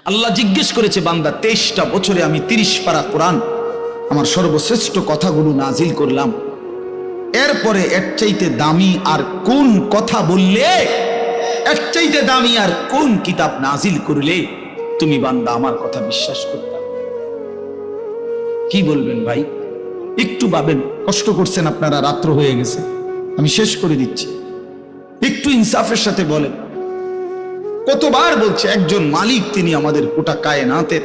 আল্লাহ জিজ্ঞেস করেছে, বান্দা 23টা বছরে আমি 30 পারা কোরআন আমার সর্বশ্রেষ্ঠ কথাগুলো নাজিল করলাম, এরপরে এর চাইতে দামি আর কোন কথা বললে, এর চাইতে দামি আর কোন কিতাব নাজিল করলে তুমি বান্দা আমার কথা বিশ্বাস করতে? কি বলবেন ভাই? একটু ভাবেন। কষ্ট করছেন আপনারা, রাত্র হয়ে গেছে, আমি শেষ করে দিচ্ছি। একটু ইনসাফের সাথে বলেন। কতবার বলছে একজন মালিক, তিনি আমাদের গোটা কায়নাতের,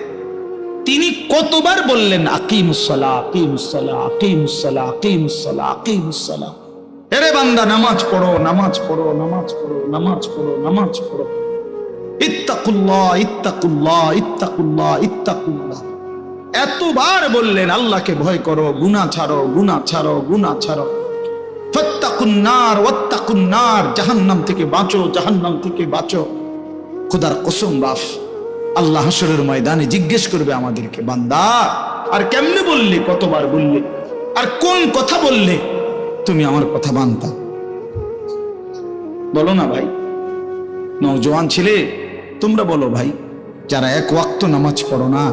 তিনি কতবার বললেন আকিমুস সালাহ, আকিমুস সালাহ, আকিমুস সালাহ, আকিমুস সালাহ, আকিমুস সালাহ। এরে বান্দা, নামাজ পড়ো, নামাজ পড়ো, নামাজ পড়ো, নামাজ পড়ো, নামাজ পড়ো। ইত্তাকুল্লাহ, ইত্তাকুল্লাহ, ইত্তাকুল্লাহ, ইত্তাকুল্লাহ। এতবার বললেন আল্লাহকে ভয় করো, গুনাহ ছাড়ো, গুনাহ ছাড়ো, গুনাহ ছাড়ো। ফাত্তাকুন নার, ওয়াত্তাকুন নার, জাহান্নাম থেকে বাঁচো, জাহান্নাম থেকে বাঁচো। খোদার কসম বাপ, আল্লাহ হাসরের ময়দানে জিজ্ঞেস করবে আমাদেরকে, বান্দা আর কেমনে বললে, কতবার বললে, আর কোন কথা বললে তুমি আমার কথা মানতা? বলো না ভাই। নওজোয়ান ছেলে, তোমরা বলো ভাই, যারা এক ওয়াক্ত নামাজ পড়ো না,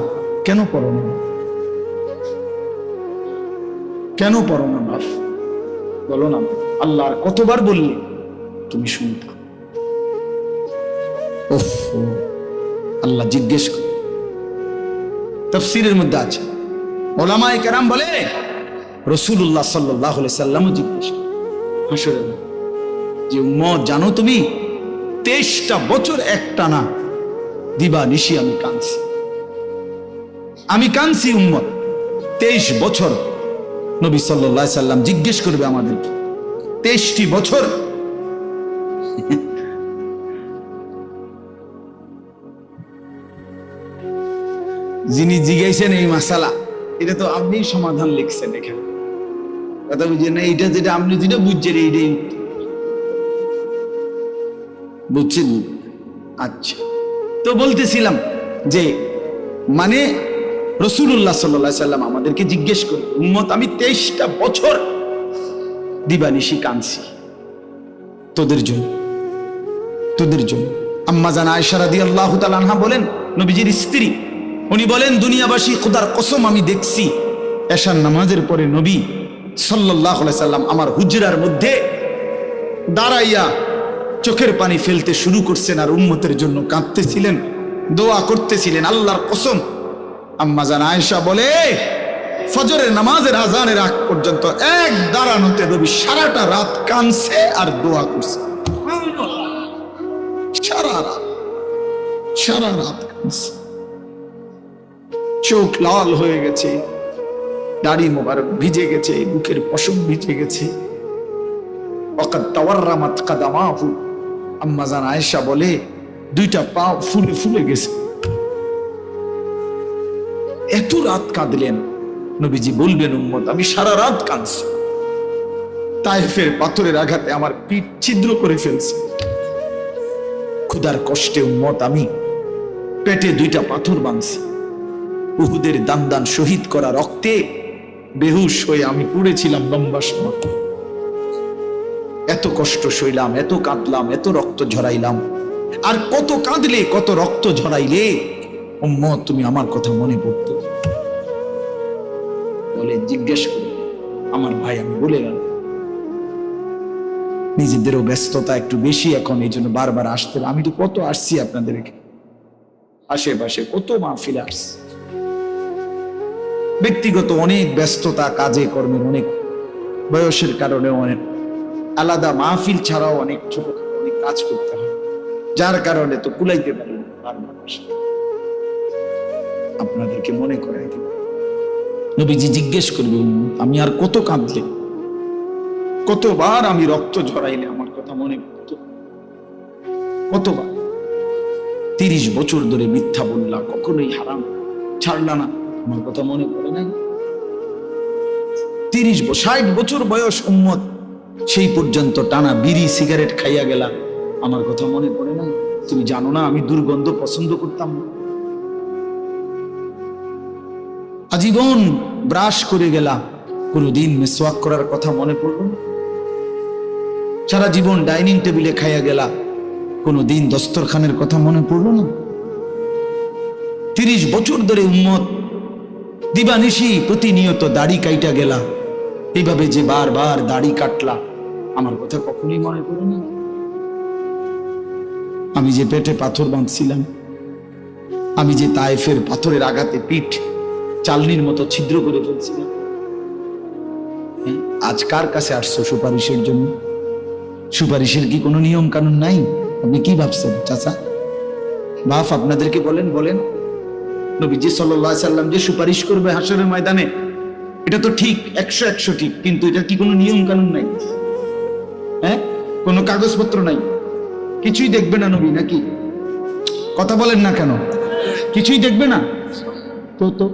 কেন পড়ো না? কেন পড়ো না বাপ? বলো না ভাই। আল্লাহ আর কতবার বললে তুমি শুনতা? আল্লাহ জিজ্ঞেস করে। তাফসীরের মধ্যে আছে, উলামায়ে কেরাম বলে রাসূলুল্লাহ সাল্লাল্লাহু আলাইহি সাল্লামও জিজ্ঞেস করে হাসরের যে, উম্মত জানো তুমি 23টা বছর একটানা দিবা নিশি আমি কাঁদছি, আমি কাঁদছি উম্মত 23 বছর। নবী সাল্লাল্লাহু আলাইহি সাল্লাম জিজ্ঞেস করবে আমাদেরকে, 23টি বছর যিনি জিজ্ঞাসেন এই মাসালা, এটা তো আপনি সমাধান লিখছেন এখানে, কথা বুঝছেন না? এটা যেটা আপনি যেটা বুঝছেন এইটাই বুঝছেন। আচ্ছা, তো বলতেছিলাম যে মানে রাসূলুল্লাহ সাল্লাল্লাহু আলাইহি সাল্লাম আমাদেরকে জিজ্ঞেস করে, উম্মত আমি 23টা বছর দিবানিশি কাঁদছি তোদের জন্য, তোদের জন্য। আম্মা জান আয়েশা রাদিয়াল্লাহু তাআলা আনহা বলেন, নবীজির স্ত্রী, উনি বলেন, দুনিয়াবাসী খোদার কসম আমি দেখছি এশার নামাজের পরে নবী সাল্লাল্লাহু আলাইহি সাল্লাম আমার হুজরার মধ্যে দাঁড়াইয়া চোখের পানি ফেলতে শুরু করছেন আর উম্মতের জন্য কাঁদতেছিলেন, দোয়া করতেছিলেন। আল্লাহর কসম, আম্মা জান আয়েশা বলে, ফজরের নামাজের আজানের আগ পর্যন্ত এক দাঁড়ানোতে নবী সারাটা রাত কাঁদছে আর দোয়া করছে। সারা রাত কাঁদছে, চোখ লাল হয়ে গেছে, দাড়ি মোবারক ভিজে গেছে, বুকের পশম ভিজে গেছে। ওয়াকাদ তাওয়াররামাত কাদামাহু, আম্মা জান আয়েশা বলে, দুইটা পা ফুলে ফুলে গেছে। এত রাত কাঁদলেন। নবীজি বলবেন, উম্মত আমি সারা রাত কাঁদছি, তায়েফের পাথরের আঘাতে আমার পিঠ ছিদ্র করে ফেলছে। ক্ষুধার কষ্টে উম্মত আমি পেটে দুইটা পাথর বাঁধছি। উহুদের দান দান শহীদ করা রক্তে বেহুশ হয়ে আমি পড়েছিলাম লম্বা সময়। এত কষ্ট সইলাম, এত কাঁদলাম, এত রক্ত ঝরাইলাম। আর কত কাঁদলে, কত রক্ত ঝরাইলে উম্মত তুমি আমার কথা মনে পড়তো? বলে জিজ্ঞেস করে আমার ভাই, আমি বলে গেলাম। নিজেদেরও ব্যস্ততা একটু বেশি এখন, এই জন্য বারবার আসতে। আমি তো কত আসছি আপনাদের আশেপাশে, কত মাহফিলে আসছি। ব্যক্তিগত অনেক ব্যস্ততা, কাজে কর্মের অনেক, বয়সের কারণে অনেক আলাদা মাহফিল ছাড়াও অনেক ছোট অনেক কাজ করতে হয়, যার কারণে তো কুলাইতে পারি না। আপনাদেরকে মনে করাই দেব, নবীজি জিজ্ঞেস করবে, আমি আর কত কাঁদলে, কতবার আমি রক্ত ঝরাইলে আমার কথা মনে পড়ত? কতবার? 30 বছর ধরে মিথ্যা বললা, কখনোই হারাম ছাড়লা না, আমার কথা মনে পড়ে নাই? 60 বছর বয়স উম্মত, সেই পর্যন্ত টানা বিড়ি সিগারেট খাইয়া গেলা, আমার কথা মনে পড়ে নাই? তুমি জানো না আমি দুর্গন্ধ পছন্দ করতাম না? আজীবন ব্রাশ করে গেলা, কোনদিন মিসওয়াক করার কথা মনে পড়ল না? সারা জীবন ডাইনিং টেবিলে খাইয়া গেলা, কোনদিন দস্তরখানের কথা মনে পড়ল না? 30 বছর ধরে উম্মত দিবানিশি প্রতিনিয়ত দাড়ি কাইটা গেলা, এইভাবে যে বারবার দাড়ি কাটলা, আমার কথা কখনোই মনে করিনি? আমি যে পেটে পাথর বাঁধছিলাম, আমি যে তায়েফের পাথরের আঘাতে পিঠ চালনির মতো ছিদ্র করে ফেলছিলাম, আজ কার কাছে আসছো সুপারিশের জন্য? সুপারিশের কি কোনো নিয়ম কানুন নাই? আপনি কি ভাবছেন চাচা? বাপ আপনাদেরকে বলেন বলেন, নবীজি সাল্লাল্লাহু আলাইহি সাল্লাম যে সুপারিশ করবে হাশরের ময়দানে, এটা তো ঠিক, 100 ঠিক, কিন্তু এটা কি কোনো নিয়ম কানুন নাই? হ্যাঁ, কোনো কাগজপত্র নাই, কিছুই দেখবে না নবী নাকি? কথা বলেন না কেন? কিছুই দেখবে না তো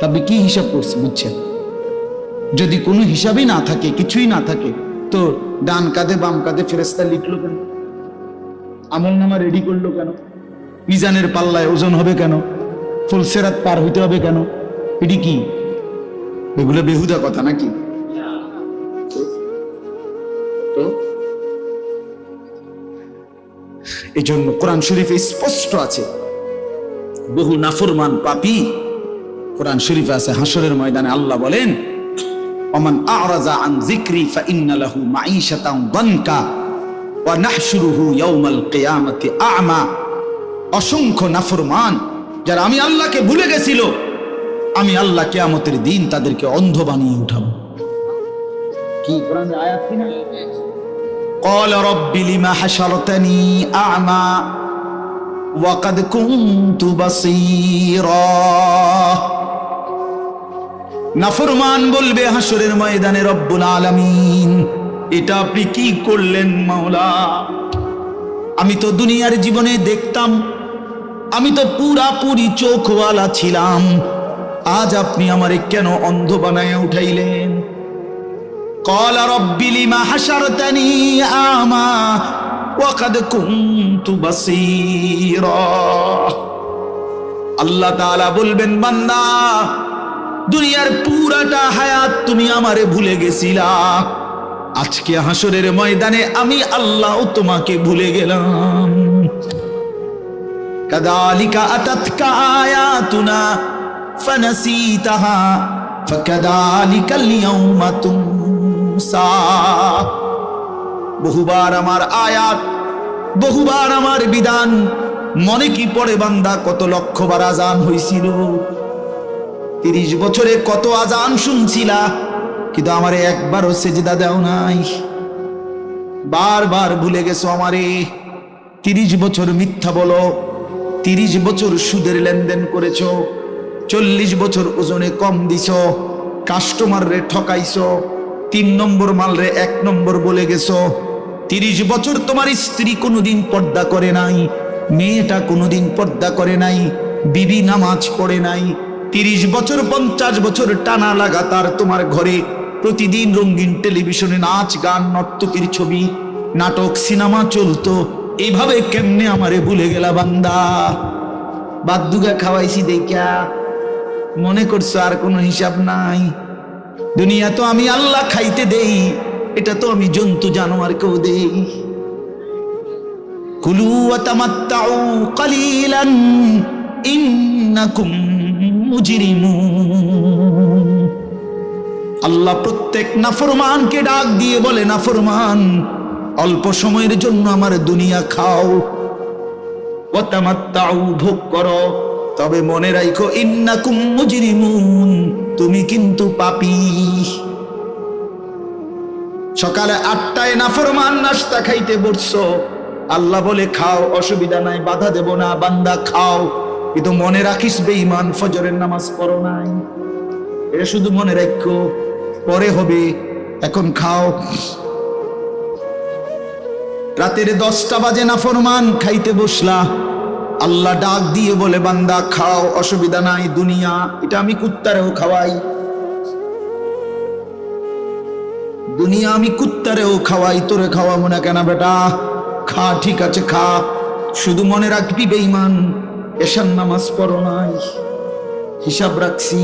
তবে কি হিসাব করছে বুঝছেন? যদি কোনো হিসাবই না থাকে, কিছুই না থাকে, তো ডান কাঁধে বাম কাঁধে ফেরেশতা লিখলো কেন? আমল নামা রেডি করলো কেন? মিজানের পাল্লায় ওজন হবে কেন? ফুলসেরাত পার হইতে হবে কেন? এটি কি? এগুলো বেহুদা কথা নাকি? তো এই জন্য কোরআন শরীফে স্পষ্ট আছে, বহু নাফরমান পাপী কোরআন শরীফে আছে, হাশরের ময়দানে আল্লাহ বলেন, ওমান আ'রাযা আন যিকরি ফাইন্না লাহু মাঈশাতান দানকা ওয়া নাহশুরুহু ইয়াওমাল কিয়ামাতি আ'মা। অসংখ্য নাফরমান যারা আমি আল্লাহকে ভুলে গেছিল, আমি আল্লাহ কিয়ামতের দিন তাদেরকে অন্ধ বানিয়ে উঠাবো। কি কোরআনের আয়াত কিনা? قال رب لما حشرتني أعمى وقد كنت بصيرا। নাফরমান বলবে হাশরের ময়দানে, রব্বুল আলামিন, এটা আপনি কি করলেন মাওলা? আমি তো দুনিয়ার জীবনে দেখতাম, আমি তো পুরাপুরি চোখওয়ালা ছিলাম, আজ আপনি আমারে কেন অন্ধ বানায় উঠাইলেন? قال رب لما حشرتني أعمى وقد كنت بصيرا। আল্লাহ তাআলা বলবেন, বান্দা, দুনিয়ার পুরাটা হায়াত তুমি আমারে ভুলে গেছিলা, আজকে হাশরের ময়দানে আমি আল্লাহ তোমাকে ভুলে গেলাম। কাযালিকা আতাতকা আয়াতুনা ফানাসিতাহা ফাকাযালিকাল ইয়াওমা তুনসা। বহুবার আমার আয়াত, বহুবার আমার বিধান মনে কি পড়ে বান্দা? কত লক্ষবার আজান হইছিল, 30 বছরে কত আজান শুনছিলা, কিন্তু আমারে একবারও সেজদা দাও নাই। বারবার ভুলে গেছো আমারে। 30 বছর মিথ্যা বলো, 30 বছর সুদের লেনদেন করেছো, 40 বছর ওজনে কম দিছো, কাস্টমার রে ঠকাইছো, 3 নম্বর মাল রে 1 নম্বর বলে গেছো। 30 বছর তোমার স্ত্রী কোনোদিন পর্দা করে নাই, মেয়েটা কোনোদিন পর্দা করে নাই, বিবি নামাজ পড়ে নাই। 30 বছর 50 বছর টানা লাগাতার তোমার ঘরে প্রতিদিন রঙিন টেলিভিশনে নাচ গান নর্তকীর ছবি নাটক সিনেমা চলতো। এইভাবে কেমনে আমারে ভুলে গেলা বান্দা? বাদুগা খাওয়াইছি দেখা মনে করছো আর কোনো হিসাব নাই? দুনিয়া তো আমি আল্লাহ খাইতে দেই, এটা তো আমি জন্তু জানোয়ারকেও দেই। কুলু ওয়া তামাত্তাউ কালিলান ইন্নাকুম মুজরিমুন। আল্লাহ প্রত্যেক নাফরমানকে ডাক দিয়ে বলে, নাফরমান, অল্প সময়ের জন্য আমার দুনিয়া খাও, ওয়া তামাত্তাউ, ভোগ করো, তবে মনে রাখো ইন্নাকুম মুজরিমুন, তুমি কিন্তু পাপী। সকালে 8টায় নাফরমান নাস্তা খাইতে বসছো, আল্লাহ বলে খাও, অসুবিধা নাই, বাধা দেব না, বান্দা খাও, কিন্তু মনে রাখিস বেঈমান ফজরের নামাজ পড়ো নাই। এটা শুধু মনে রাখো, পরে হবে, এখন খাও। রাতের 10টা বাজে নাফরমান খাইতে বসলা, আল্লাহ ডাক দিয়ে বলে, বান্দা খাও, অসুবিধা নাই, দুনিয়া এটা আমি কুত্তারেও খাওয়াই, দুনিয়া আমি কুত্তারেও খাওয়াই, তোরে খাওয়াবো না কেন বেটা? খা, ঠিক আছে খা, শুধু মনে রাখবি বেঈমান এশার নামাজ পড়ো নাই, হিসাব রাখছি।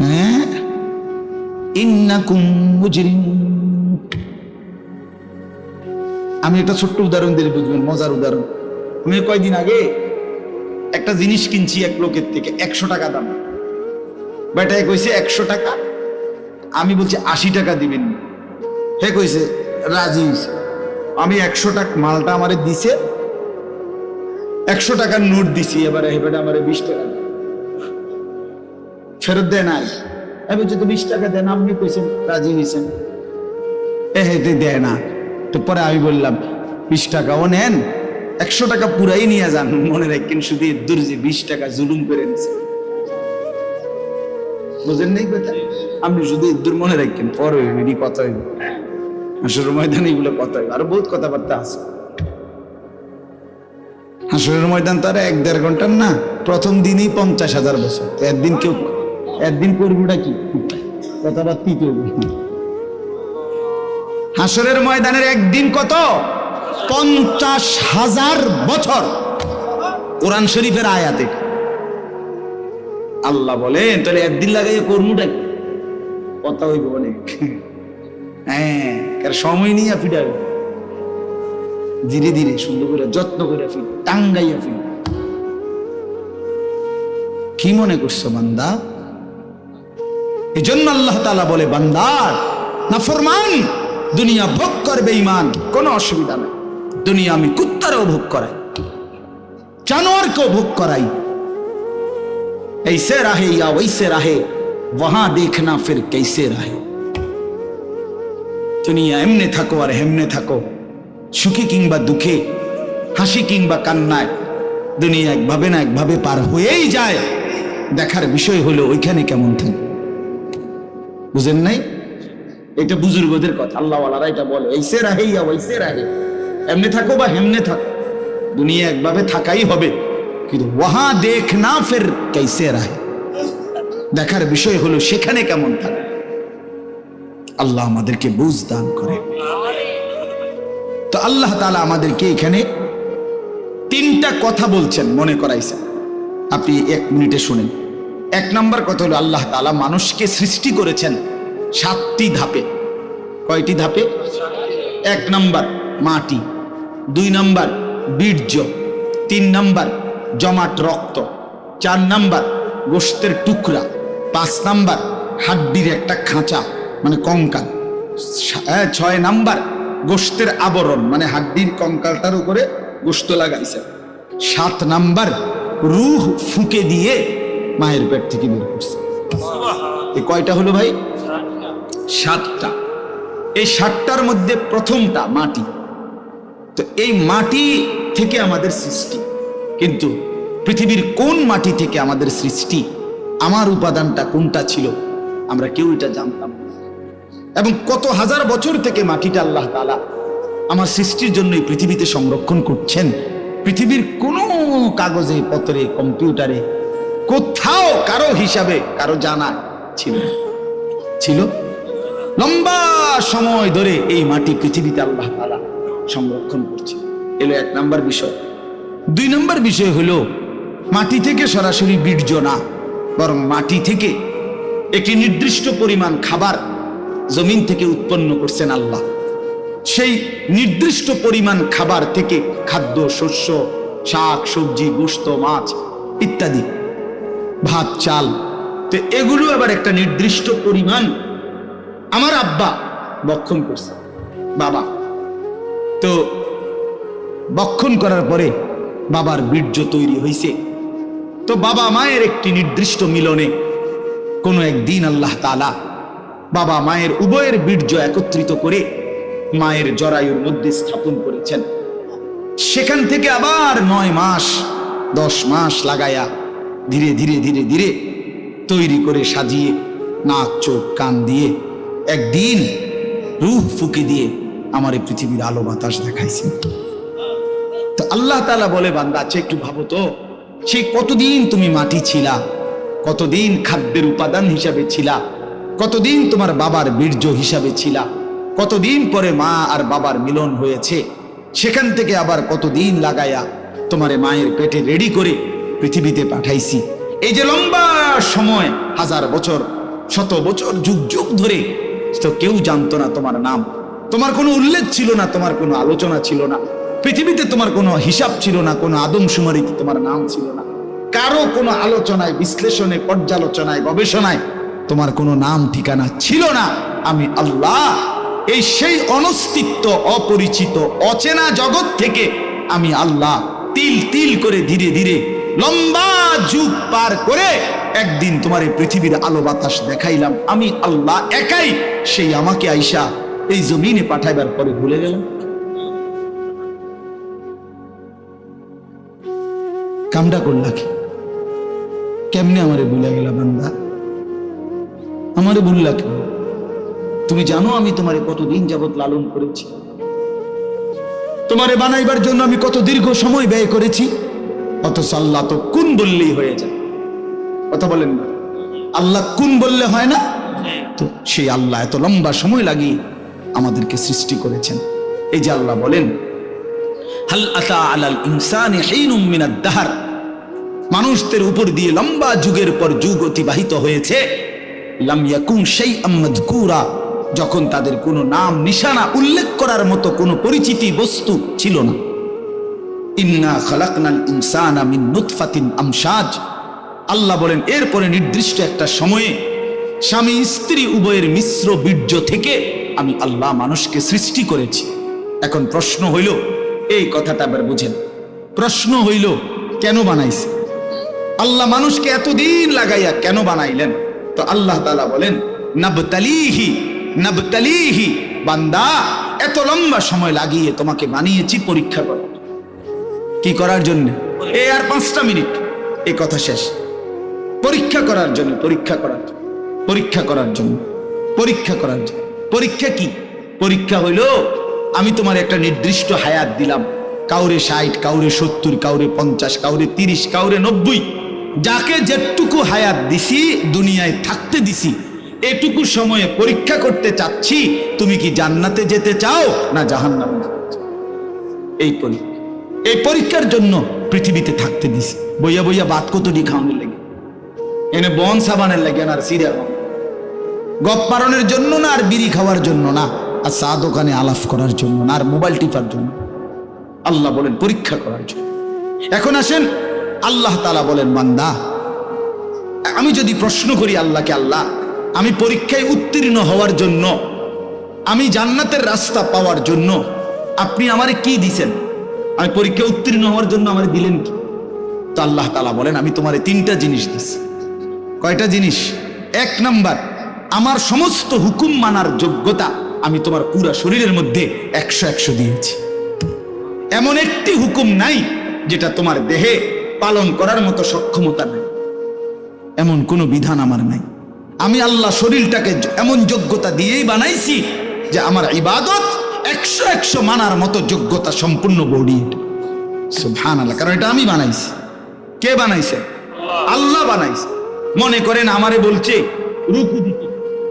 হ্যাঁ, ইন্নাকুম মুজরিমুন। আমি একটা ছোট্ট উদাহরণ দিলে বুঝবেন, মজার উদাহরণ। আমি কয়দিন আগে একটা জিনিস কিনছি এক লোকের থেকে, 100 টাকা দাম। বেটায় কইছে 100 টাকা, আমি বলছি 80 টাকা দিবেন। হে কইছে রাজি। আমি 100 টাকা মালটা আমারে দিছে, 100 টাকার নোট দিছি। এবারে হে বেটা আমারে 20 টাকা ফেরত দেয় নাই। আমি বলছি তো 20 টাকা দেন, আপনি কইছেন রাজি হয়েছেন, হেতে দেয় না। তো পরে আমি বললাম 20 টাকাও নেন, 100 টাকা পুরাই নিয়ে যান, মনে রাখেন শুধু দূর যে 20 টাকা জুলুম করে নিছে। বুঝেন নাই কথা? আপনি শুধু দূর মনে রাখেন, পরে এটি কথা হইব, হাসরের ময়দানে এগুলো কথা হইব, আরো বহুত কথাবার্তা আছে। হাসরের ময়দান তো আর 1-1.5 ঘন্টার না, প্রথম দিনই 50,000 বছর। একদিন কেউ একদিন করবোটা কি কথাবার্তা কেউ। হাসরের ময়দানের একদিন কত? 50,000 বছর। কোরআন শরীফের আয়াতে আল্লাহ বলেন, তাহলে একদিন লাগাইয়া করমুটা কি কথা হইব অনেক। হ্যাঁ, কার সময় নিয়ে ফিডাবে, ধীরে ধীরে সুন্দর করে যত্ন করে ফির, টাঙ্গাইয়া ফির। কি মনে করছো বান্দা? এই জন্য আল্লাহ তাআলা বলে, বান্দার নাফরমান দুনিয়া ভোগ করবে ঈমান, কোনো অসুবিধা নাই। দুনিয়া আমি কুত্তারও ভোগ করাই, জানোয়ারকেও ভোগ করাই। ऐसे रहे या वैसे रहे, वहां देखना फिर कैसे रहे। দুনিয়া এমনে থাকো আর হেমনে থাকো, সুখী কিংবা দুঃখে, হাসি কিংবা কান্নায়, দুনিয়া একভাবে না একভাবে পার হয়েই যায়। দেখার বিষয় হলো ওইখানে কেমন থাকে। বুঝেন নাই? এটা বুজুর্গদের কথা, আল্লাহওয়ালারা এটা বলে, ऐसे रहे या वैसे रहे, এমনে থাকো বা হেমনে থাকো, দুনিয়া একভাবে থাকাই হবে, কিন্তু ওয়াহা দেখনা ফির कैसे रहे, দেখার বিষয় হলো সেখানে কেমন থাকে। আল্লাহ আমাদেরকে বুঝ দান করে। তো আল্লাহ তাআলা আমাদেরকে এখানে 3টা কথা বলছেন, মনে করাইছেন। আপনি 1 মিনিটে শুনেন। 1 নাম্বার কথা হলো, আল্লাহ তাআলা মানুষকে সৃষ্টি করেছেন 7টি ধাপে। কয়টি ধাপে? 1 নাম্বার মাটি, 2 নাম্বার বীর্য, 3 নাম্বার জমাট রক্ত, 4 নাম্বার গোশতের টুকরা, 5 নাম্বার হাড্ডির একটা খাঁচা মানে কঙ্কাল, 6 নাম্বার গোশতের আবরণ মানে হাড্ডির কঙ্কালটার উপরে গোশত লাগাইছে, 7 নাম্বার রূহ ফুঁকে দিয়ে মায়ের পেট থেকে বের করছে। এই কয়টা হলো ভাই? 7টা। এই 7টার মধ্যে প্রথমটা মাটি। তো এই মাটি থেকে আমাদের সৃষ্টি, কিন্তু পৃথিবীর কোন মাটি থেকে আমাদের সৃষ্টি, আমার উপাদানটা কোনটা ছিল আমরা কেউ এটা জানতাম না। এবং কত হাজার বছর থেকে মাটিটা আল্লাহ তাআলা আমার সৃষ্টির জন্য এই পৃথিবীতে সংরক্ষণ করছেন। পৃথিবীর কোনো কাগজে পত্রে কম্পিউটারে কোথাও কারো হিসাবে কারো জানা ছিল না। ছিল লম্বা সময় ধরে এই মাটি পৃথিবীতে আল্লাহ তাআলা সংরক্ষণ করছে। এলো 1 নাম্বার বিষয়। 2 নাম্বার বিষয় হলো, মাটি থেকে সরাসরি বীর্য না, বরং মাটি থেকে একটি নির্দিষ্ট পরিমাণ খাবার জমিন থেকে উৎপন্ন করছেন আল্লাহ। সেই নির্দিষ্ট পরিমাণ খাবার থেকে খাদ্য, শস্য, শাক সবজি, গোশত, মাছ ইত্যাদি, ভাত, চাল, তো এগুলো আবার একটা নির্দিষ্ট পরিমাণ আমার আব্বা বক্ষণ করছে, বাবা। তো বক্ষণ করার পরে বাবার বীর্য তৈরি হয়েছে। তো বাবা মায়ের একটি নির্দিষ্ট মিলনে কোনো একদিন আল্লাহ তাআলা বাবা মায়ের উভয়ের বীর্য একত্রিত করে মায়ের জরায়ুর মধ্যে স্থাপন করেছেন। সেখান থেকে আবার 9 মাস 10 মাস লাগায়া ধীরে ধীরে ধীরে ধীরে তৈরি করে সাজিয়ে নাক চোখ কান দিয়ে একদিন রূহ ফুঁকে দিয়ে আমার এই পৃথিবীর আলো বাতাস দেখাইছে। তো আল্লাহ তাআলা বলে, বান্দা আচ্ছা একটু ভাবো তো, সেই কতদিন তুমি মাটি ছিলা, কতদিন খাদ্যের উপাদান হিসাবে ছিলা, কতদিন তোমার বাবার বীর্য হিসাবে ছিলা, কতদিন পরে মা আর বাবার মিলন হয়েছে, সেখান থেকে আবার কতদিন লাগায়া তোমারে মায়ের পেটে রেডি করে পৃথিবীতে পাঠাইছি। এই যে লম্বা সময়, 1000 বছর, 100 বছর, যুগ যুগ ধরে, তো কেউ জানতো না তোমার নাম, তোমার কোনো উল্লেখ ছিল না, তোমার কোনো আলোচনা ছিল না, পৃথিবীতে তোমার কোনো হিসাব ছিল না, কোনো আদমশুমারিতে তোমার নাম ছিল না, কারো কোনো আলোচনায়, বিশ্লেষণে, পর্যালোচনায়, গবেষণায় তোমার কোনো নাম ঠিকানা ছিল না। আমি আল্লাহ এই সেই অনস্তিত্ব, অপরিচিত, অচেনা জগৎ থেকে আমি আল্লাহ তিল তিল করে ধীরে ধীরে লম্বা যুগ পার করে একদিন তোমার এই পৃথিবীর আলো বাতাস দেখাইলাম। আমি আল্লাহ একাই সেই আমাকে আইসা এই জমিনে পাঠাইবার পরে ভুলে গেলাম। কামটা করলা কি? কেমনে আমারে ভুলে গেলা বান্দা? আমারে ভুললা কেন? তুমি জানো আমি তোমারে কতদিন যাবত লালন করেছি, তোমারে বানাইবার জন্য আমি কত দীর্ঘ সময় ব্যয় করেছি। অথচ আল্লাহ তো কুন বললেই হয়ে যায়। কথা বলেন না? আল্লাহ কুন বললে হয় না? তো সেই আল্লাহ এত লম্বা সময় লাগিয়ে আমাদেরকে সৃষ্টি করেছেন। এই যে আল্লাহ বলেন, হাল আতা আলাল ইনসানি হিনুম মিনাদ দাহর, মানুষদের উপর দিয়ে লম্বা যুগের পর যুগ অতিবাহিত হয়েছে, লাম ইয়াকুন শাইআম মাযকুরা, যখন তাদের কোনো নাম নিশানা উল্লেখ করার মতো কোনো পরিচিতি বস্তু ছিল না। ইন্না খালাকনাল ইনসানা মিন নুতফাতিন আমশাজ, আল্লাহ বলেন এরপরে নির্দিষ্ট একটা সময়ে স্বামী স্ত্রী উভয়ের মিশ্র বীর্য থেকে আমি আল্লাহ মানুষকে সৃষ্টি করেছি। এখন প্রশ্ন হইল, এই কথাটা আবার বুঝেন, প্রশ্ন হইল কেন বানাইছে আল্লাহ মানুষকে? এতদিন লাগাইয়া কেন বানাইলেন? তো আল্লাহ তাআলা বলেন, নাবতালিহি নাবতালিহি, বান্দা এত লম্বা সময় লাগিয়ে তোমাকে বানিয়েছি পরীক্ষা করার। কি করার জন্য? এই আর 5টা মিনিট, এই কথা শেষ। পরীক্ষা করার জন্য, পরীক্ষা করার জন্য, পরীক্ষা করার জন্য, পরীক্ষা করার জন্য। পরীক্ষা কি? পরীক্ষা হইল আমি তোমার একটা নির্দিষ্ট হায়াত দিলাম, কাউরে 60, কাউরে 70, কাউরে 50, কাউরে 30, কাউরে 90, যাকে যেটুকু হায়াত দিছি, দুনিয়ায় থাকতে দিছি, এটুকু সময়ে পরীক্ষা করতে চাচ্ছি তুমি কি জান্নাতে যেতে চাও না জাহান্নামে যেতে চাও। এই পরীক্ষা, এই পরীক্ষার জন্য পৃথিবীতে থাকতে দিছি। বইয়া বইয়া বাত কতটি খাওয়ানোর লেগে, এনে বন সাবানের লেগে না, আর সিরিয়া গপ পারণের জন্য না, আর বিড়ি খাওয়ার জন্য না, আর চা দোকানে আলাপ করার জন্য না, আর মোবাইল টিপার জন্য। আল্লাহ বলেন পরীক্ষা করার জন্য। এখন আসেন, আল্লাহ তাআলা বলেন, বান্দা আমি যদি প্রশ্ন করি আল্লাহকে, আল্লাহ আমি পরীক্ষায় উত্তীর্ণ হওয়ার জন্য, আমি জান্নাতের রাস্তা পাওয়ার জন্য আপনি আমারে কি দিছেন? আমি পরীক্ষায় উত্তীর্ণ হওয়ার জন্য আমারে দিলেন কি? তো আল্লাহ তাআলা বলেন, আমি তোমারে 3টা জিনিস দিছি। কয়টা জিনিস? 1 নাম্বার, আমার সমস্ত হুকুম মানার যোগ্যতা আমি তোমার পুরা শরীরের মধ্যে 100 দিয়েছি। এমন একটি হুকুম নাই যেটা তোমার দেহে পালন করার মতো সক্ষমতা নেই, এমন কোনো বিধান আমার নাই। আমি আল্লাহ শরীরটাকে এমন যোগ্যতা দিয়েই বানাইছি যে আমার ইবাদত 100 মানার মতো যোগ্যতা সম্পূর্ণ বডি। সুবহানাল্লাহ, কারণ এটা আমি বানাইছি। কে বানাইছে? আল্লাহ বানাইছে। মনে করেন আমারে বলছে রুকু দিতে,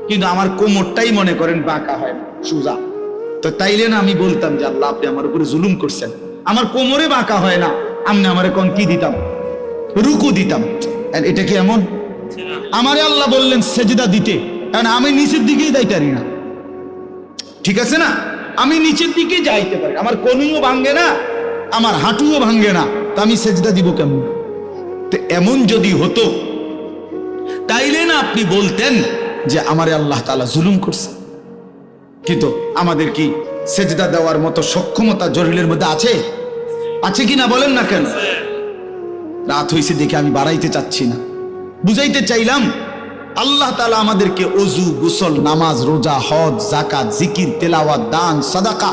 কিন্তু আমার কোমরটাই মনে করেন বাঁকা হয় না, সোজা। তো তাইলে না আমি বলতাম যে আল্লাহ আপনি আমার উপরে জুলুম করছেন, আমার কোমরে বাঁকা হয় না, আমি আমারে কোন কি দিতাম? রুকু দিতাম। এটা কি এমন? আমারে আল্লাহ বললেন সেজদা দিতে, কারণ আমি নিচের দিকেই যাইতে পারি না, ঠিক আছে না? আমি নিচের দিকে যাইতে পারি, আমার কোনিও ভাঙ্গে না, আমার হাঁটুও ভাঙ্গে না, তো আমি সেজদা দিব কেমন? তো এমন যদি হতো তাইলে না আপনি বলতেন যে আমারে আল্লাহ তাআলা জুলুম করছে। কিন্তু আমাদের কি সেজদা দেওয়ার মতো সক্ষমতা জরিলের মধ্যে আছে? আছে কি না বলেন না কেন? রাত হইছে দেখে আমি বাড়াইতে চাচ্ছি না, বুঝাইতে চাইলাম আল্লাহ তাআলা আমাদেরকে ওযু, গোসল, নামাজ, রোজা, হজ, যাকাত, জিকির, তেলাওয়াত, দান, সাদাকা,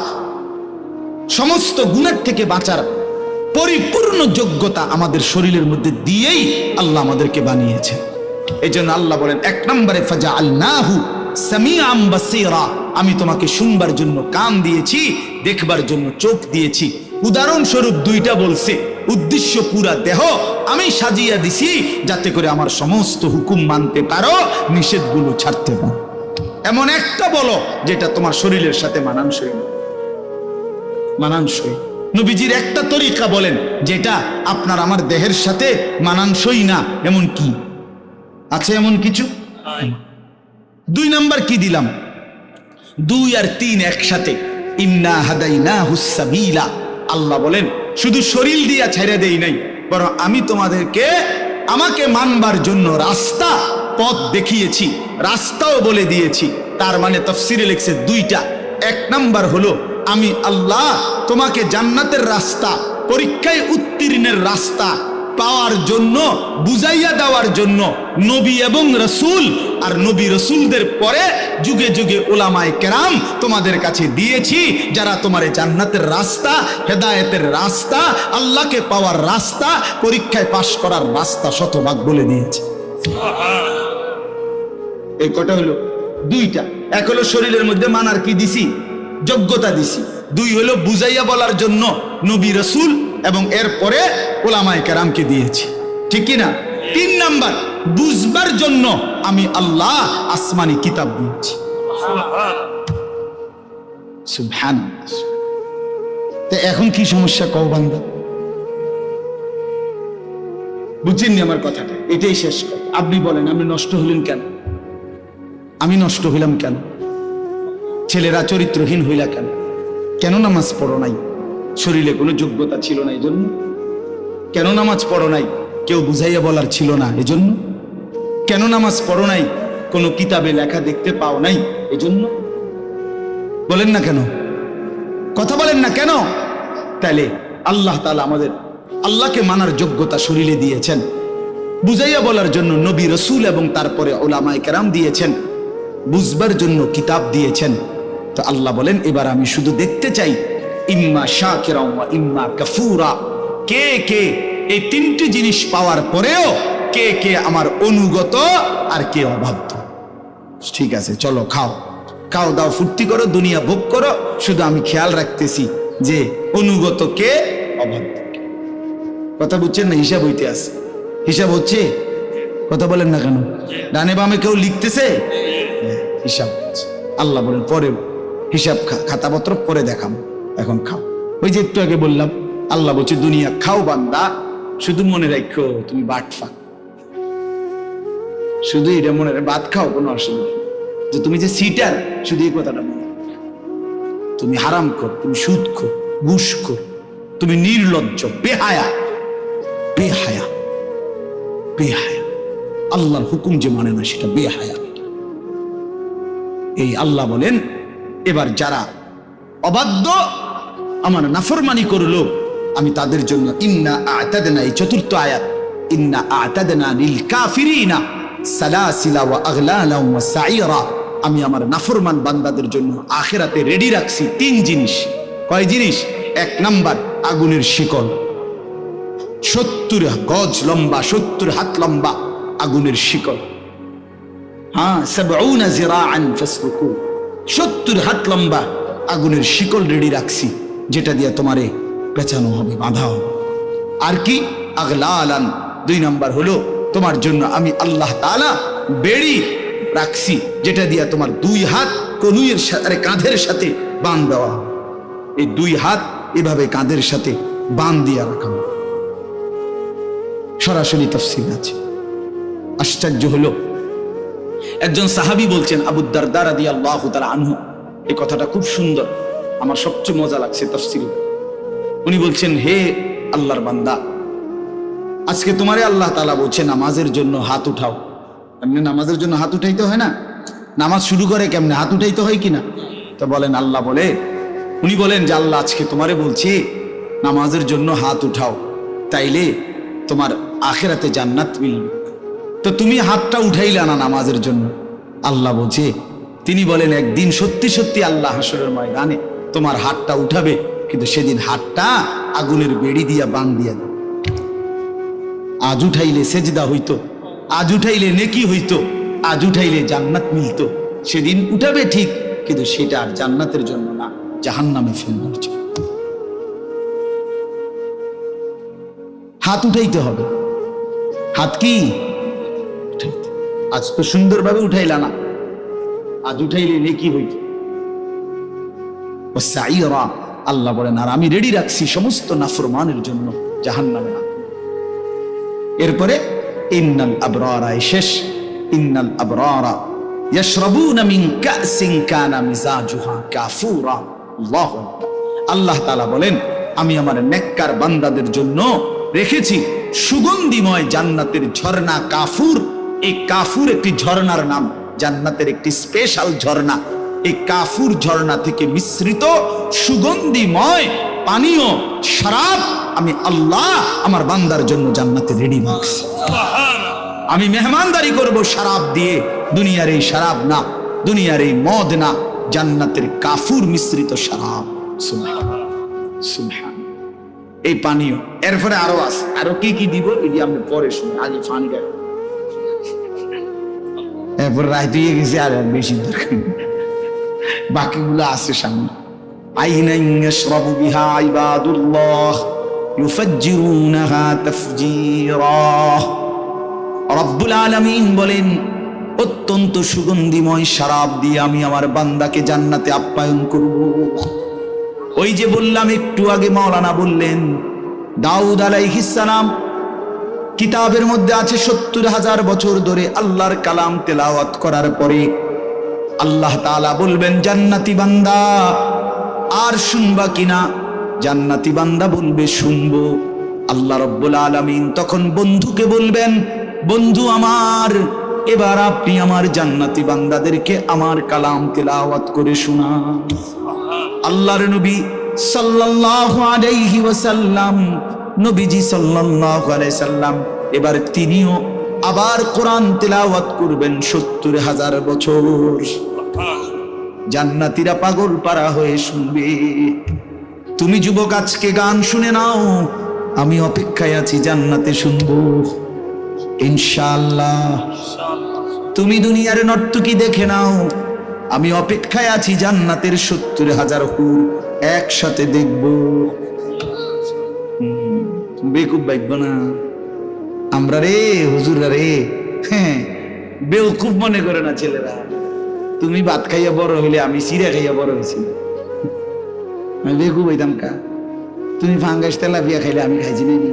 সমস্ত গুনাহ থেকে বাঁচার পরিপূর্ণ যোগ্যতা আমাদের শরীরের মধ্যে দিয়েই আল্লাহ আমাদেরকে বানিয়েছে। এজন্য আল্লাহ বলেন 1 নম্বরে, ফাজআলনাহু সামিআম বাসীরা, আমি তোমাকে শুনবার জন্য কান দিয়েছি, দেখবার জন্য চোখ দিয়েছি। উদাহরণস্বরূপ 2টা বলছে, উদ্দেশ্য পুরা দেহ আমি সাজিয়ে দিছি যাতে করে আমার সমস্ত হুকুম মানতে পারো, নিষেধগুলো ছাড়তে পারো। এমন একটা বলো যেটা তোমার শরীরের সাথে মানানসই। মানানসই নবীজির একটা তরিকা বলেন যেটা আপনার আমার দেহের সাথে মানানসই না, এমন কি আছে? এমন কিছু? 2 নাম্বার কি দিলাম? 2 আর 3 একসাথে, ইন্না হাদাইনাহুস সাবিলা। আল্লাহ বলেন শুধু শরীর দিয়া ছেড়ে দেই নাই, বরং আমি তোমাদেরকে আমাকে মানবার জন্য রাস্তা পথ দেখিয়েছি, রাস্তাও বলে দিয়েছি। তার মানে তাফসীরে লিখছে 2টা। 1 নাম্বার হলো আমি আল্লাহ তোমাকে জান্নাতের রাস্তা, পরীক্ষায় উত্তীর্ণের রাস্তা পাওয়ার জন্য, বুঝাইয়া দেওয়ার জন্য নবী এবং রসুল আর নবী রসুলদের পরে যুগে যুগে উলামায়ে কেরাম তোমাদের কাছে দিয়েছি, যারা তোমার জান্নাতের রাস্তা, হেদায়েতের রাস্তা, আল্লাহকে পাওয়ার রাস্তা, পরীক্ষায় পাশ করার রাস্তা শতভাগ বলে দিয়েছে। এই কটা হলো 2টা। 1 হলো শরীরের মধ্যে মানার কি দিছি, যোগ্যতা দিছি। 2 হলো বুঝাইয়া বলার জন্য নবী রসুল এবং এরপরে উলামায়ে কেরামকে দিয়েছি, ঠিক কি না? 3 নাম্বার বুঝবার জন্য আমি আল্লাহ আসমানি কিতাব দিয়েছি। সুবহানাল্লাহ। তো এখন কি সমস্যা কও বান্দা? বুঝছেননি আমার কথাটা? এটাই শেষ কথা। আপনি বলেন আমি নষ্ট হলেন কেন? আমি নষ্ট হইলাম কেন? ছেলেরা চরিত্রহীন হইলা কেন? কেন নামাজ পড়ো নাই? শরীরে কোনো যোগ্যতা ছিল না এজন্য? কেন নামাজ পড়ো নাই? কেউ বুঝাইয়া বলার ছিল না এজন্য? কেন নামাজ পড়ো নাই? কোনো কিতাবে লেখা দেখতে পাও নাই এজন্য? বলেন না কেন? কথা বলেন না কেন? তাইলে আল্লাহ তাআলা আমাদের আল্লাহকে মানার যোগ্যতা শরীরে দিয়েছেন, বুঝাইয়া বলার জন্য নবী রসুল এবং তারপরে উলামায়ে কেরাম দিয়েছেন, বুঝবার জন্য কিতাব দিয়েছেন। তো আল্লাহ বলেন এবার আমি শুধু দেখতে চাই ইম্মা শাকিরা ওয়া ইম্মা কাফুরা, কে কে এই 3টি জিনিস পাওয়ার পরেও কে কে আমার অনুগত আর কে অবাধ্য। ঠিক আছে, চলো খাও, খাও দাও, ফুর্তি করো, দুনিয়া ভোগ করো, শুধু আমি খেয়াল রাখতেছি যে অনুগত কে, অবাধ্য কে। কথা বুঝছেন না? হিসাব হইতে আছে, হিসাব হচ্ছে। কথা বলেন না কেন? ডানে বামে কেউ লিখতেছে, হিসাব হচ্ছে। আল্লাহ বলেন পরে হিসাব খাতাপত্র পরে দেখাম, এখন খাও। ওই যে একটু আগে বললাম, আল্লাহ বলছে দুনিয়া খাও বান্দা, শুধু মনে রাখো তুমি বাটফা, শুধু এটা মনে রাখো, ভাত খাও কোনো অসুবিধা, যে তুমি যে সিটার, শুধু এই কথাটা মনে রাখো। তুমি হারাম কর, তুমি সুদ খো, ঘুষ খো, তুমি নির্লজ্জ, বেহায়া, বেহায়া, বেহায়া। আল্লাহর হুকুম যে মানে না সেটা বেহায়া। এই আল্লাহ বলেন এবার যারা অবাধ্য, আমার নাফরমানি করলো, আমি তাদের জন্য ইন্না আ'তাদনা, এই 4র্থ আয়াত, ইন্না আ'তাদনা লিল কাফিরিনা সালাসিলা ওয়া আগলালা ওয়া সাইরা, আমি আমার নাফরমান বান্দাদের জন্য আখিরাতে রেডি রাখছি 3 জিনিস। কয় জিনিস? 1 নাম্বার আগুনের শিকল, 70 গজ লম্বা, 70 হাত লম্বা আগুনের শিকল। হ্যাঁ, 70 জিরাআন ফাসলুকু, 70 হাত লম্বা আগুনের শিকল রেডি রাখছি, যেটা দিয়ে তোমারে পেঁচানো হবে, বাঁধা হবে। আর কি? আগলালান, 2 নাম্বার হলো তোমার জন্য আমি আল্লাহ তাআলা বেড়ি রাখছি, যেটা দিয়ে তোমার 2 হাত কনুইয়ের সাথে, কাঁধের সাথে বাঁধ দেওয়া হবে। এই 2 হাত এভাবে কাঁধের সাথে বাঁধ দিয়ে রাখা হবে। সরাসরি তাফসীর আছে। আশ্চর্য হলো, একজন সাহাবী বলছেন, আবু দারদা রাদিয়াল্লাহু তাআলা আনহু, এই কথাটা খুব সুন্দর, আমার সবচেয়ে মজা লাগছে তাফসীরে। উনি বলছেন, হে আল্লাহর বান্দা, আজকে তোমারে আল্লাহ তাআলা বলছে নামাজের জন্য হাত উঠাও। এমনি নামাজের জন্য হাত উঠাইতে হয় না? নামাজ শুরু করে কেমনে? হাত উঠাইতে হয় কিনা? তো বলেন আল্লাহ বলে, উনি বলেন যে আল্লাহ আজকে তোমারে বলছি নামাজের জন্য হাত উঠাও, তাইলে তোমার আখিরাতে জান্নাত মিলবে। তো তুমি হাতটা উঠাইলা না নামাজের জন্য। আল্লাহ বলছে, তিনি বলেন একদিন সত্যি সত্যি আল্লাহ হাসরের ময়দানে তোমার হাতটা উঠাবে, কিন্তু সেদিন হাতটা আগুনের বেড়ি দিয়া বাঁধ দিয়া দেবে। আজ উঠাইলে সেজদা হইতো, আজ উঠাইলে নেকি হইতো, আজ উঠাইলে জান্নাত মিলতো। সেদিন উঠাবে ঠিক, কিন্তু সেটা আর জান্নাতের জন্য না, জাহান্নামে ফেলবার জন্য। হাত উঠাইতে হবে। হাত কি? আজ তো সুন্দরভাবে উঠাইলা না, আজ উঠাইলে নেকি হইতো। আল্লাহ বলেন আর আমি রেডি রাখছি সমস্ত নাফরমানের জন্য জাহান্নামে না। এরপরে ইন্নাল আবরারা, শেষ, ইন্নাল আবরারা ইয়াশরাবুনা মিন কাসিন কানা মিজাজুহা কাফুরা। আল্লাহু আকবার। আল্লাহ তাআলা বলেন, আমি আমার নেককার বান্দাদের জন্য রেখেছি সুগন্ধিময় জান্নাতের ঝর্ণা কাফুর। এই কাফুর একটি ঝর্ণার নাম, জান্নাতের একটি স্পেশাল ঝর্ণা। এই কাফুর ঝর্ণা থেকে মিশ্রিত সুগন্ধিময় পানীয় শরাব আমি আল্লাহ আমার বান্দার জন্য জান্নাতে রেডি রাখছি। আমি মেহমানদারি করব শরাব দিয়ে, দুনিয়ার এই শরাব না, দুনিয়ার এই মদ না, জান্নাতের কাফুর মিশ্রিত শরাব। সুবহানাল্লাহ, সুবহানাল্লাহ। এই পানীয় এরপরে আরো আছে, আরো কি কি দিব এটি আমি পরে শুনি, আগে ফানি গায় এরপর রাইতে গেছে, আর বেশি দরকার, বাকিগুলো আছে সামনে। আইনান ইয়াশরাবু বিহা ইবাদুল্লাহ ইউফাজ্জিরুনাহা তাফজীরা। রব্বুল আলামিন বলেন, অত্যন্ত সুগন্ধিময় শরাব দিয়ে আমি আমার বান্দাকে জান্নাতে আপ্যায়ন করব। ওই যে বললাম একটু আগে, মাওলানা বললেন দাউদ আলাইহিস সালাম কিতাবের মধ্যে আছে ৭০,০০০ বছর ধরে আল্লাহর কালাম তেলাওয়াত করার পরে আল্লাহ তাআলা বলবেন, জান্নাতি বান্দা আর শুনবা কিনা? জান্নাতি বান্দা বলবে শুনবো। আল্লাহ রাব্বুল আলামিন তখন বন্ধুকে বলবেন, বন্ধু আমার, এবার আপনি আমার জান্নাতি বান্দাদেরকে আমার কালাম তেলাওয়াত করে শোনান। আল্লাহর নবী সাল্লাল্লাহু আলাইহি ওয়াসাল্লাম, নবীজি সাল্লাল্লাহু আলাইহি সাল্লাম এবার তিনিও আবার কোরআন তেলাওয়াত করবেন ৭০,০০০ বছর। জান্নাতীরা পাগল পারা হয়ে শুনবে। তুমি যুবক আজকে গান শুনে নাও, আমি অপেক্ষায় আছি জান্নাতে শুনবো ইনশাআল্লাহ। তুমি দুনিয়ার নর্তকী দেখে নাও, আমি অপেক্ষায় আছি জান্নাতের ৭০,০০০ হুর একসাথে দেখবো। বেকুব বাইব না আমরা রে, হুজুররা রে, হ্যাঁ বেকুব মনে করে না ছেলেরা। তুমি ভাত খাইয়া বড় হইলে, আমি চিড়া খাইয়া বড় হয়েছি। আমি বেকুব হইতাম কা? তুমি ফাঙ্গাস তেলাপিয়া খাইলে আমি খাইছি নাকি?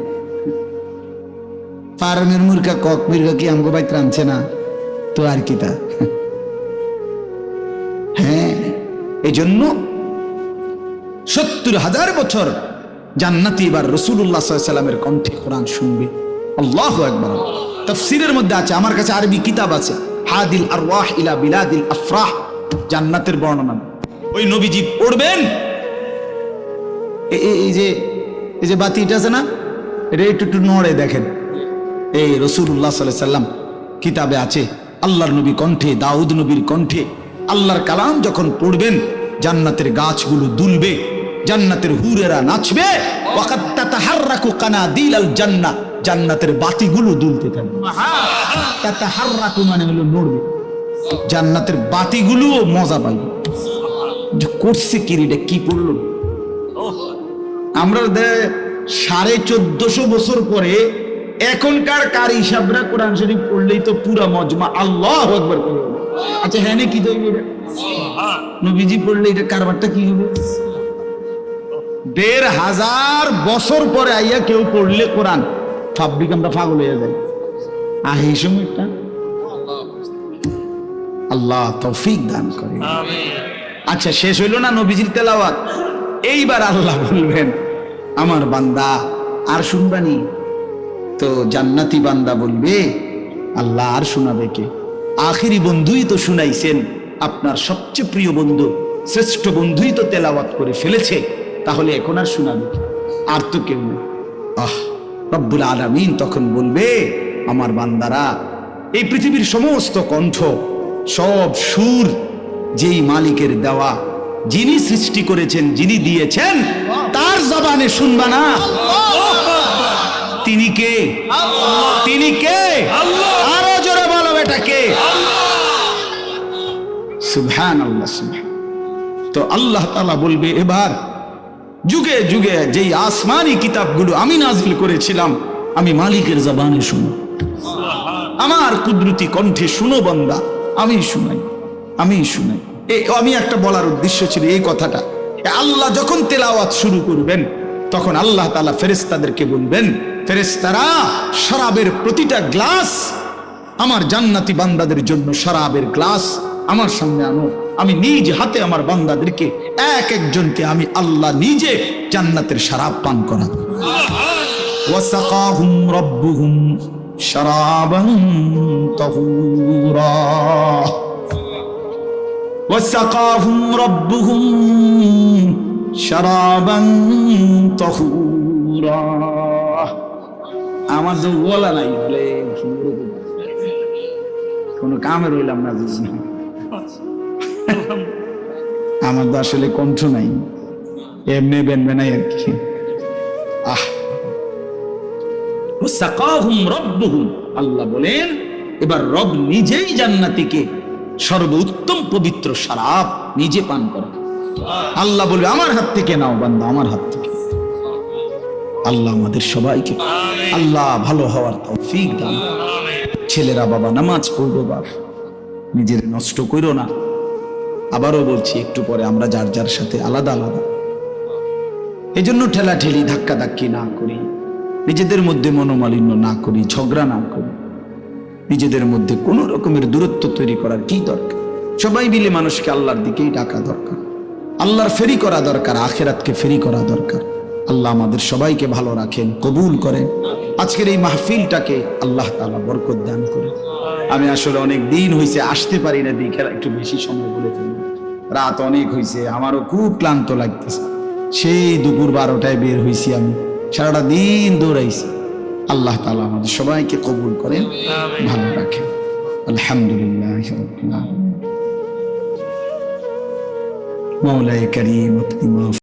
ফার্মের মুরগা, কক মুরগা কি আমগো বাইতে আনছে না তো আর কি তা? হ্যাঁ, এই জন্য ৭০,০০০ বছর জান্নাতি এবার রাসূলুল্লাহ সাল্লাল্লাহু আলাইহি ওয়াসাল্লামের কণ্ঠে কোরআন শুনবে। আল্লাহু আকবার। তাফসীরের মধ্যে আছে, আমার কাছে আরবি কিতাব আছে, হাদিল আরওয়াহ ইলা বিলাদিল আফরাহ, জান্নাতের বর্ণনা। ওই নবীজি পড়বেন, এই যে বাতিটা আছে না, এটা একটু নড়ে দেখেন। এই রাসূলুল্লাহ সাল্লাল্লাহু আলাইহি ওয়াসাল্লাম কিতাবে আছে, আল্লাহর নবী কণ্ঠে, দাউদ নবীর কণ্ঠে আল্লাহর কালাম যখন পড়বেন, জান্নাতের গাছগুলো দুলবে, জান্নাতের হুরেরা নাচবে। ওয়াকাত তাতাহাররাকু কানাদিলাল জান্নাহ, জান্নাতের বাতিগুলো দুলতে থাকবে। তাতাহাররাকু মানে হলো নড়বে, জান্নাতের বাতিগুলো মজা পাবে। যে করছে কি রে, কি পড়লো? আমরা ১৪৫০ বছর পরে এখনকার কারি সাহেবরা কোরআন শরীফ পড়লেই তো পুরা মজমা আল্লাহু আকবার করে। আচ্ছা হ্যাঁ কি দেবে এটা? নবীজি পড়লে এটা কারবারটা কি হবে? ১৫০০ বছর পরে আইয়া কেউ পড়লে কোরআন ফাব্রিক আমরা পাগল হয়ে যাই। এই সময়টা আল্লাহ তৌফিক দান করে। আচ্ছা শেষ হইল না নবীজির তেলাওয়াত? এইবার আল্লাহ বলবেন, আমার বান্দা আর শুনবানি? তো জান্নাতি বান্দা বলবে, আল্লাহ আর শোনাবে কে? আখিরি বন্ধুই তো শুনাইছেন, আপনার সবচেয়ে প্রিয় বন্ধু, শ্রেষ্ঠ বন্ধুই তো তেলাওয়াত করে ফেলেছে, তাহলে এখন আর শোনাবে? আর তো কেউ নেই। রব্বুল আলামিন তখন বলবে, আমার বান্দারা, এই পৃথিবীর সমস্ত কণ্ঠ, সব সুর যেই মালিকের দেওয়া, যিনি সৃষ্টি করেছেন, যিনি দিয়েছেন, তার জবানে শুনবা না? তিনি কে? তিনি কে? আরো জোরে বলো, এটা কে? সুবহানাল্লাহ, সুবহান। তো আল্লাহ তাআলা বলবে, এবার যুগে যুগে যেই আসমানি কিতাবগুলো আমি নাজিল করেছিলাম, আমি মালিকের জবানে শুনো, আমার কুদরতি কণ্ঠে শুনো বান্দা, আমি শুনাই, আমি শুনাই। আমি একটা বলার উদ্দেশ্য ছিল এই কথাটা। আল্লাহ যখন তেলাওয়াত শুরু করবেন, তখন আল্লাহ তাআলা ফেরেশতাদেরকে বলবেন, ফেরেশতারা শরাবের প্রতিটা গ্লাস আমার জান্নাতি বান্দাদের জন্য শরাবের গ্লাস আমার সামনে আনো, আমি নিজ হাতে আমার বান্দাদেরকে এক একজনকে আমি আল্লাহ নিজে জান্নাতের শরাব পান করাবো। ওয়াসাকাহুম রাব্বুহুম শরাবান তাহুরা, ওয়াসাকাহুম রাব্বুহুম শরাবান তাহুরা। আমার তো বলা নাই, বলে কোনো কামে রইলাম না, বুঝি আমার তো আসলে কণ্ঠ নাই, এমনি বেনবে নাই আর কি। আল্লাহ বলেন এবার রব নিজেই জান্নাতীকে সর্বোত্তম পবিত্র শরাব নিজে পান করে। আল্লাহ বলবে আমার হাত থেকে নাও বান্দা, আমার হাত থেকে। আল্লাহ আমাদের সবাইকে আল্লাহ ভালো হওয়ার তৌফিক দান। ছেলেরা বাবা নামাজ পড়বো, বাবা নিজের নষ্ট করো না। আবারও বলছি, একটু পরে আমরা যার যার সাথে আলাদা আলাদা, এজন্য ঠেলা ঠেলি ধাক্কা ধাক্কি না করি, নিজেদের মধ্যে মনোমালিন্য না করি, ঝগড়া না করি, নিজেদের মধ্যে কোনো রকমের দূরত্ব তৈরি করার কি দরকার? সবাই মিলে মানুষকে আল্লাহর দিকেই ডাকা দরকার, আল্লাহর ফেরি করা দরকার, আখিরাতকে ফেরি করা দরকার। আল্লাহ আমাদের সবাইকে ভালো রাখেন, কবুল করেন। আজকের এই মাহফিলটাকে আল্লাহ তাআলা বরকত দান করেন। আমি আসলে অনেক দিন হয়েছে আসতে পারি না, দেখে একটু বেশি সময় বলে ফেলি, রাত অনেক হয়েছে, আমারও খুব ক্লান্ত লাগতেছে। সেই দুপুর 12টায় বের হয়েছি, আমি সারাটা দিন দৌড়াইছি। আল্লাহ তাআলা আমাদের সবাইকে কবুল করেন, ভালো রাখেন। আলহামদুলিল্লাহ রাব্বিল আলামিন। মাওলায়ে কারীম আপনি মাফ